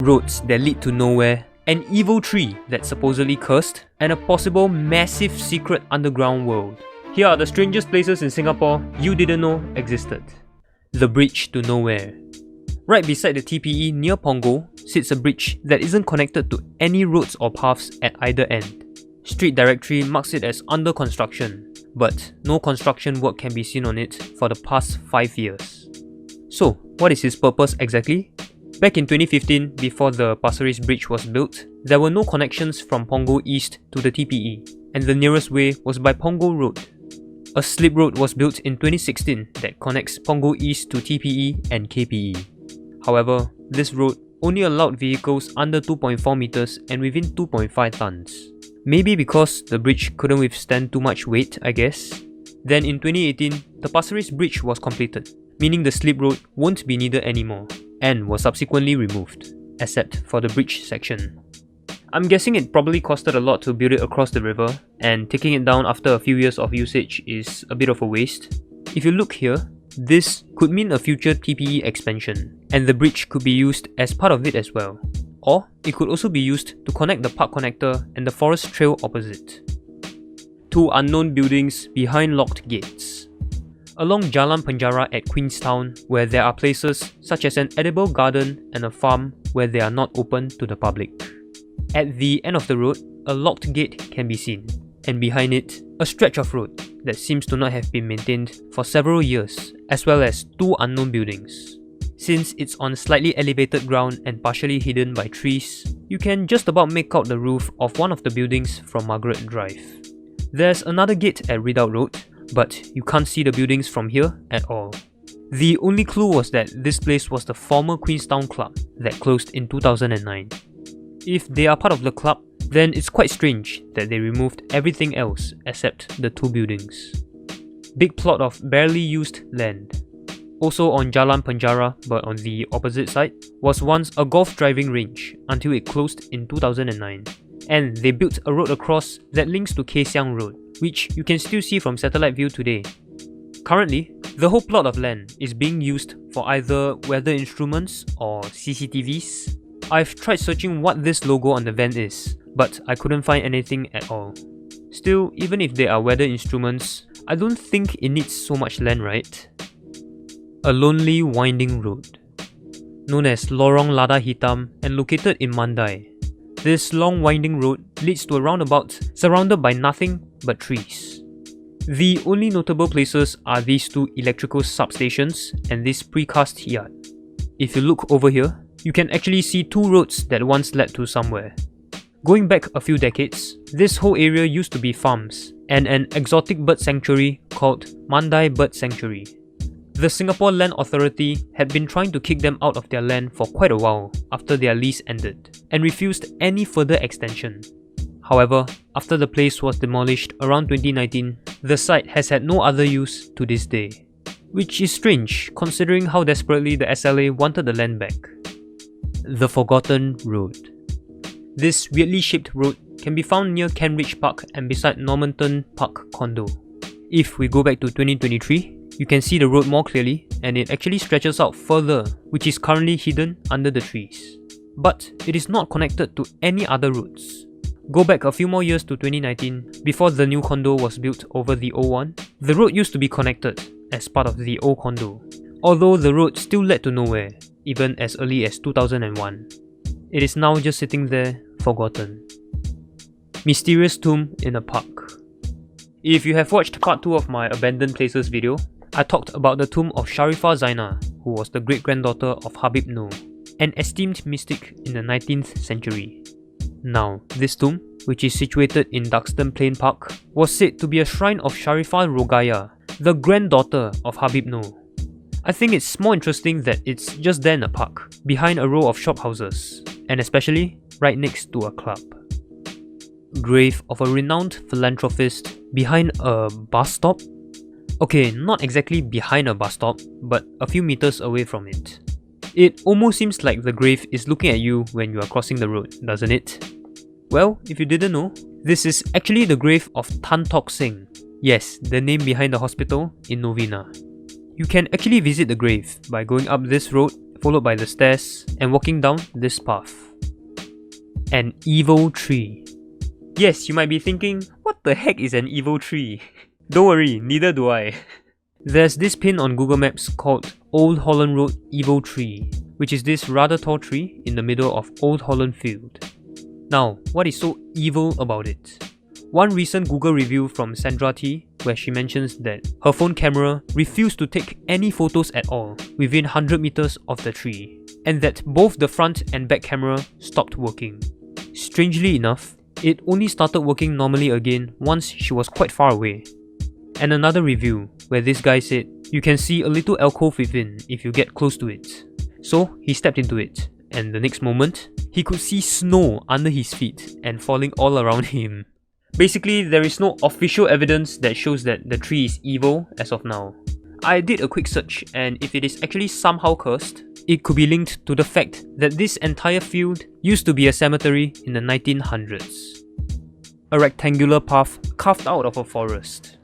roads that lead to nowhere, an evil tree that's supposedly cursed, and a possible massive secret underground world. Here are the strangest places in Singapore you didn't know existed. The Bridge to Nowhere. Right beside the TPE near Punggol sits a bridge that isn't connected to any roads or paths at either end. Street Directory marks it as under construction, but no construction work can be seen on it for the past 5 years. So, what is its purpose exactly? Back in 2015, before the Pasir Ris Bridge was built, there were no connections from Punggol East to the TPE, and the nearest way was by Punggol Road. A slip road was built in 2016 that connects Punggol East to TPE and KPE. However, this road only allowed vehicles under 2.4 meters and within 2.5 tons. Maybe because the bridge couldn't withstand too much weight, I guess. Then in 2018, the Pasir Ris Bridge was completed, meaning the slip road won't be needed anymore, and was subsequently removed, except for the bridge section. I'm guessing it probably costed a lot to build it across the river, and taking it down after a few years of usage is a bit of a waste. If you look here, this could mean a future TPE expansion, and the bridge could be used as part of it as well. Or it could also be used to connect the park connector and the forest trail opposite. Two unknown buildings behind locked gates. Along Jalan Penjara at Queenstown, where there are places such as an edible garden and a farm where they are not open to the public. At the end of the road, a locked gate can be seen, and behind it, a stretch of road that seems to not have been maintained for several years, as well as two unknown buildings. Since it's on slightly elevated ground and partially hidden by trees, you can just about make out the roof of one of the buildings from Margaret Drive. There's another gate at Redoubt Road, but you can't see the buildings from here at all. The only clue was that this place was the former Queenstown Club that closed in 2009. If they are part of the club, then it's quite strange that they removed everything else except the two buildings. Big plot of barely used land. Also on Jalan Penjara, but on the opposite side, was once a golf driving range until it closed in 2009. And they built a road across that links to Kaizer Road, which you can still see from satellite view today. Currently, the whole plot of land is being used for either weather instruments or CCTVs. I've tried searching what this logo on the van is, but I couldn't find anything at all. Still, even if they are weather instruments, I don't think it needs so much land, right? A lonely winding road. Known as Lorong Lada Hitam and located in Mandai. This long winding road leads to a roundabout surrounded by nothing but trees. The only notable places are these two electrical substations and this precast yard. If you look over here, you can actually see two roads that once led to somewhere. Going back a few decades, this whole area used to be farms and an exotic bird sanctuary called Mandai Bird Sanctuary. The Singapore Land Authority had been trying to kick them out of their land for quite a while after their lease ended, and refused any further extension. However, after the place was demolished around 2019, the site has had no other use to this day. Which is strange considering how desperately the SLA wanted the land back. The Forgotten Road. This weirdly shaped road can be found near Cambridge Park and beside Normanton Park Condo. If we go back to 2023, you can see the road more clearly, and it actually stretches out further, which is currently hidden under the trees. But it is not connected to any other roads. Go back a few more years to 2019, before the new condo was built over the old one, the road used to be connected as part of the old condo, although the road still led to nowhere, even as early as 2001. It is now just sitting there, forgotten. Mysterious tomb in a park. If you have watched part 2 of my Abandoned Places video, I talked about the tomb of Sharifah Zainah, who was the great-granddaughter of Habib Noor, an esteemed mystic in the 19th century. Now, this tomb, which is situated in Duxton Plain Park, was said to be a shrine of Sharifah Rogaya, the granddaughter of Habib Noor. I think it's more interesting that it's just there in a park, behind a row of shophouses, and especially right next to a club. Grave of a renowned philanthropist behind a bus stop? Okay, not exactly behind a bus stop, but a few meters away from it. It almost seems like the grave is looking at you when you are crossing the road, doesn't it? Well, if you didn't know, this is actually the grave of Tan Tock Seng. Yes, the name behind the hospital in Novena. You can actually visit the grave by going up this road followed by the stairs, and walking down this path. An evil tree. Yes, you might be thinking, what the heck is an evil tree? Don't worry, neither do I. There's this pin on Google Maps called Old Holland Road Evil Tree, which is this rather tall tree in the middle of Old Holland Field. Now, what is so evil about it? One recent Google review from Sandra T, where she mentions that her phone camera refused to take any photos at all within 100 meters of the tree, and that both the front and back camera stopped working. Strangely enough, it only started working normally again once she was quite far away. And another review, where this guy said, you can see a little alcove within if you get close to it. So he stepped into it, and the next moment, he could see snow under his feet and falling all around him. Basically, there is no official evidence that shows that the tree is evil as of now. I did a quick search, and if it is actually somehow cursed, it could be linked to the fact that this entire field used to be a cemetery in the 1900s. A rectangular path carved out of a forest.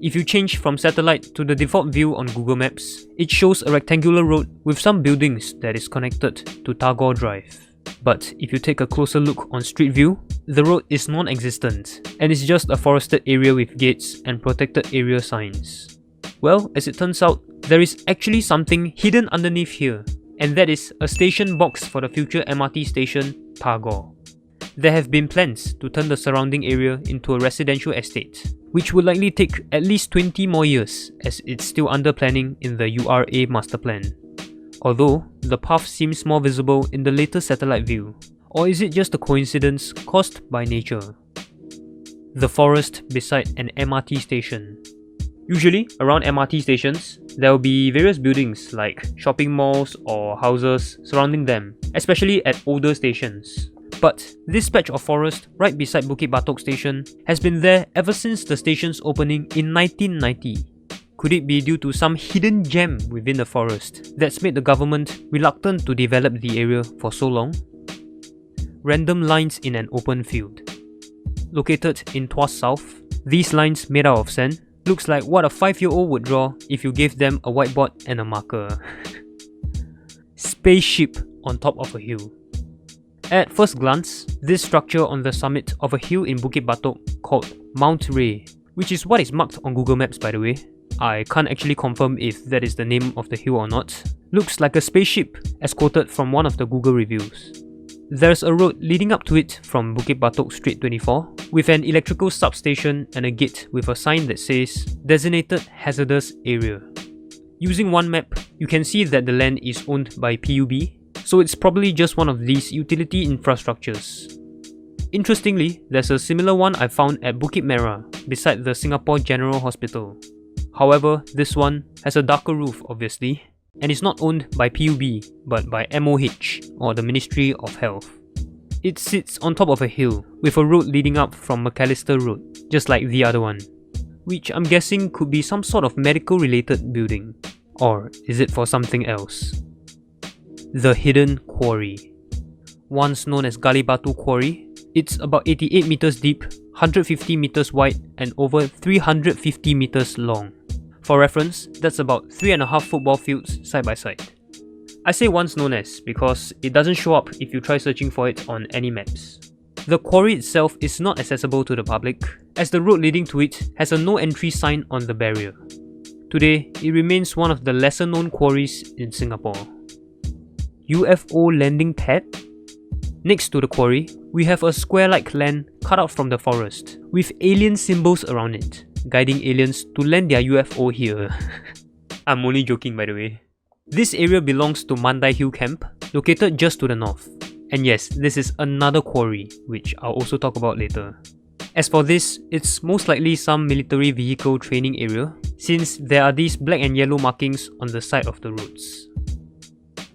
If you change from satellite to the default view on Google Maps, it shows a rectangular road with some buildings that is connected to Tagore Drive. But if you take a closer look on Street View, the road is non-existent and is just a forested area with gates and protected area signs. Well, as it turns out, there is actually something hidden underneath here, and that is a station box for the future MRT station, Tagore. There have been plans to turn the surrounding area into a residential estate, which would likely take at least 20 more years as it's still under planning in the URA master plan. Although, the path seems more visible in the later satellite view. Or is it just a coincidence caused by nature? The forest beside an MRT station. Usually, around MRT stations, there will be various buildings like shopping malls or houses surrounding them, especially at older stations. But this patch of forest right beside Bukit Batok station has been there ever since the station's opening in 1990. Could it be due to some hidden gem within the forest that's made the government reluctant to develop the area for so long? Random lines in an open field. Located in Tuas South, these lines made out of sand looks like what a 5-year-old would draw if you gave them a whiteboard and a marker. Spaceship on top of a hill. At first glance, this structure on the summit of a hill in Bukit Batok called Mount Ray, which is what is marked on Google Maps by the way, I can't actually confirm if that is the name of the hill or not, looks like a spaceship as quoted from one of the Google reviews. There's a road leading up to it from Bukit Batok Street 24 with an electrical substation and a gate with a sign that says Designated Hazardous Area. Using one map, you can see that the land is owned by PUB, so it's probably just one of these utility infrastructures. Interestingly, there's a similar one I found at Bukit Merah beside the Singapore General Hospital. However, this one has a darker roof obviously, and is not owned by PUB but by MOH or the Ministry of Health. It sits on top of a hill with a road leading up from McAllister Road, just like the other one, which I'm guessing could be some sort of medical related building. Or is it for something else? The Hidden Quarry. Once known as Gali Batu Quarry, it's about 88 meters deep, 150 meters wide and over 350 meters long. For reference, that's about 3.5 football fields side by side. I say once known as because it doesn't show up if you try searching for it on any maps. The quarry itself is not accessible to the public, as the road leading to it has a no entry sign on the barrier. Today, it remains one of the lesser known quarries in Singapore. UFO Landing Pad? Next to the quarry, we have a square-like land cut out from the forest, with alien symbols around it, guiding aliens to land their UFO here. I'm only joking by the way. This area belongs to Mandai Hill Camp, located just to the north. And yes, this is another quarry, which I'll also talk about later. As for this, it's most likely some military vehicle training area, since there are these black and yellow markings on the side of the roads.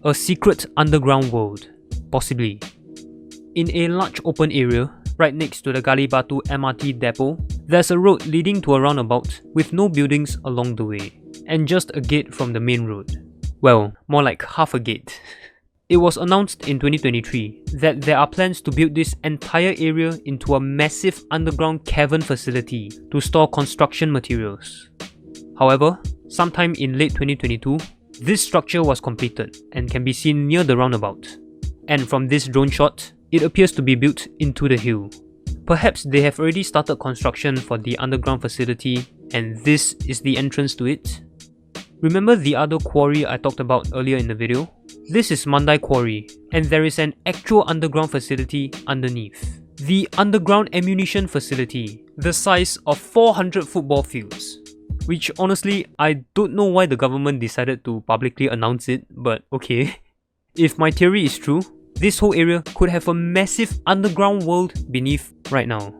A secret underground world, possibly. In a large open area, right next to the Gali Batu MRT depot, there's a road leading to a roundabout with no buildings along the way, and just a gate from the main road. Well, more like half a gate. It was announced in 2023 that there are plans to build this entire area into a massive underground cavern facility to store construction materials. However, sometime in late 2022, This structure was completed and can be seen near the roundabout. And from this drone shot, it appears to be built into the hill. Perhaps they have already started construction for the underground facility and this is the entrance to it. Remember the other quarry I talked about earlier in the video? This is Mandai Quarry and there is an actual underground facility underneath. The underground ammunition facility, the size of 400 football fields. Which honestly, I don't know why the government decided to publicly announce it, but okay. If my theory is true, this whole area could have a massive underground world beneath right now.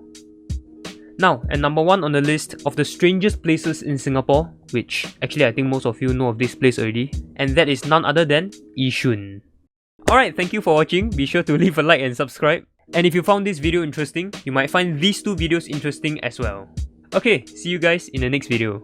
Now, at number 1 on the list of the strangest places in Singapore, which actually I think most of you know of this place already, and that is none other than Yishun. Alright, thank you for watching, be sure to leave a like and subscribe. And if you found this video interesting, you might find these two videos interesting as well. Okay, see you guys in the next video.